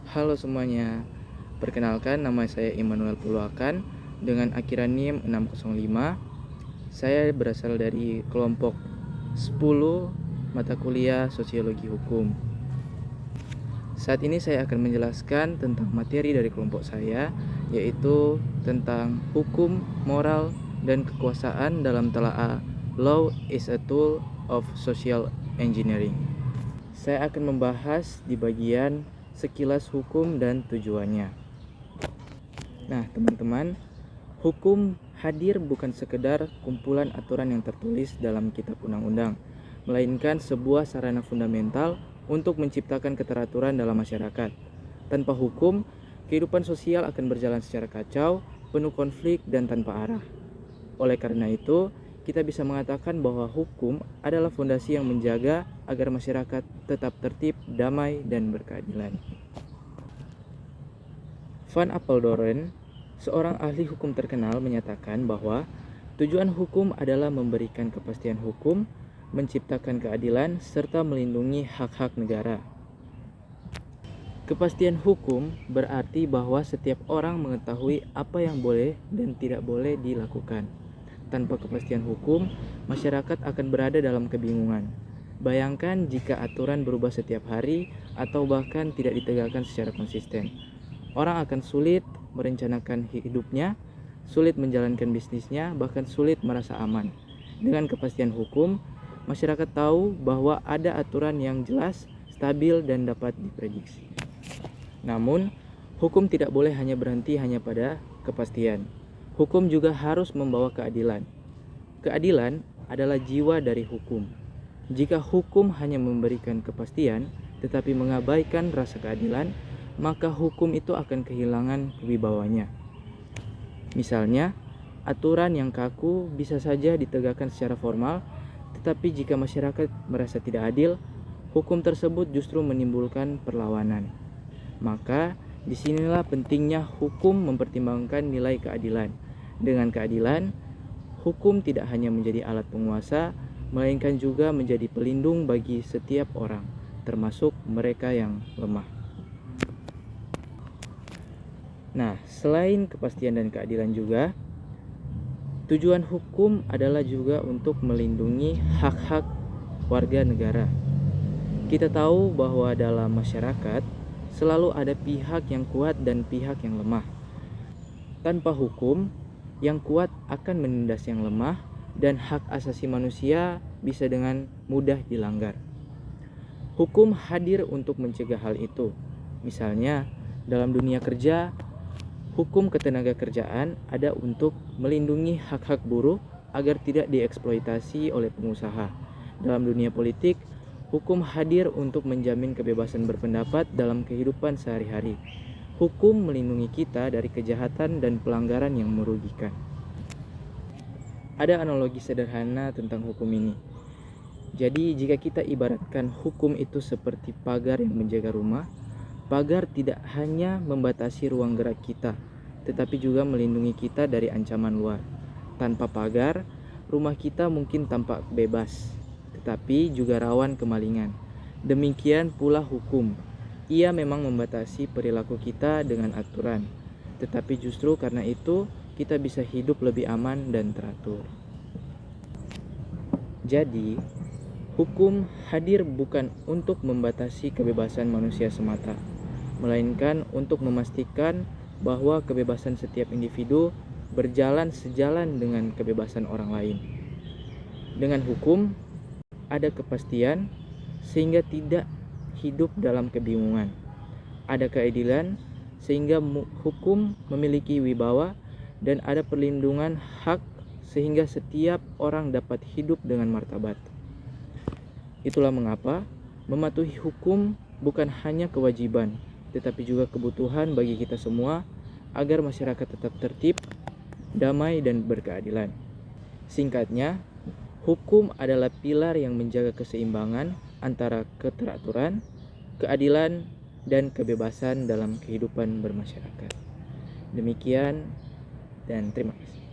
Halo semuanya, perkenalkan nama saya Immanuel Puluakan dengan akhiran NIM 605. Saya berasal dari kelompok 10 mata kuliah Sosiologi Hukum. Saat ini saya akan menjelaskan tentang materi dari kelompok saya, yaitu tentang hukum, moral, dan kekuasaan dalam telaah Law is a Tool of Social Engineering. Saya akan membahas di bagian sekilas hukum dan tujuannya. Nah, teman-teman, hukum hadir bukan sekedar kumpulan aturan yang tertulis dalam kitab undang-undang, melainkan sebuah sarana fundamental untuk menciptakan keteraturan dalam masyarakat. Tanpa hukum, kehidupan sosial akan berjalan secara kacau, penuh konflik, dan tanpa arah. Oleh karena itu, kita bisa mengatakan bahwa hukum adalah fondasi yang menjaga agar masyarakat tetap tertib, damai, dan berkeadilan. Van Apeldoorn, seorang ahli hukum terkenal, menyatakan bahwa tujuan hukum adalah memberikan kepastian hukum, menciptakan keadilan, serta melindungi hak-hak negara. Kepastian hukum berarti bahwa setiap orang mengetahui apa yang boleh dan tidak boleh dilakukan. Tanpa kepastian hukum, masyarakat akan berada dalam kebingungan. Bayangkan jika aturan berubah setiap hari atau bahkan tidak ditegakkan secara konsisten. Orang akan sulit merencanakan hidupnya, sulit menjalankan bisnisnya, bahkan sulit merasa aman. Dengan kepastian hukum, masyarakat tahu bahwa ada aturan yang jelas, stabil, dan dapat diprediksi. Namun, hukum tidak boleh hanya berhenti hanya pada kepastian. Hukum juga harus membawa keadilan. Keadilan adalah jiwa dari hukum. Jika hukum hanya memberikan kepastian, tetapi mengabaikan rasa keadilan, maka hukum itu akan kehilangan wibawanya. Misalnya, aturan yang kaku bisa saja ditegakkan secara formal, tetapi jika masyarakat merasa tidak adil, hukum tersebut justru menimbulkan perlawanan. Maka, disinilah pentingnya hukum mempertimbangkan nilai keadilan. Dengan keadilan, hukum tidak hanya menjadi alat penguasa, melainkan juga menjadi pelindung bagi setiap orang, termasuk mereka yang lemah. Nah, selain kepastian dan keadilan juga, tujuan hukum adalah juga untuk melindungi hak-hak warga negara. Kita tahu bahwa dalam masyarakat selalu ada pihak yang kuat dan pihak yang lemah. Tanpa hukum, yang kuat akan menindas yang lemah dan hak asasi manusia bisa dengan mudah dilanggar. Hukum hadir untuk mencegah hal itu. Misalnya, dalam dunia kerja, hukum ketenagakerjaan ada untuk melindungi hak-hak buruh agar tidak dieksploitasi oleh pengusaha. Dalam dunia politik, hukum hadir untuk menjamin kebebasan berpendapat dalam kehidupan sehari-hari. Hukum melindungi kita dari kejahatan dan pelanggaran yang merugikan. Ada analogi sederhana tentang hukum ini. Jadi, jika kita ibaratkan hukum itu seperti pagar yang menjaga rumah, pagar tidak hanya membatasi ruang gerak kita, tetapi juga melindungi kita dari ancaman luar. Tanpa pagar, rumah kita mungkin tampak bebas, tetapi juga rawan kemalingan. Demikian pula hukum. Ia memang membatasi perilaku kita dengan aturan, tetapi justru karena itu kita bisa hidup lebih aman dan teratur. Jadi, hukum hadir bukan untuk membatasi kebebasan manusia semata, melainkan untuk memastikan bahwa kebebasan setiap individu berjalan sejalan dengan kebebasan orang lain. Dengan hukum, ada kepastian sehingga tidak hidup dalam kebingungan. Ada keadilan sehingga hukum memiliki wibawa, dan ada perlindungan hak sehingga setiap orang dapat hidup dengan martabat. Itulah mengapa mematuhi hukum bukan hanya kewajiban, tetapi juga kebutuhan bagi kita semua agar masyarakat tetap tertib, damai, dan berkeadilan. Singkatnya, hukum adalah pilar yang menjaga keseimbangan antara keteraturan, keadilan, dan kebebasan dalam kehidupan bermasyarakat. Demikian dan terima kasih.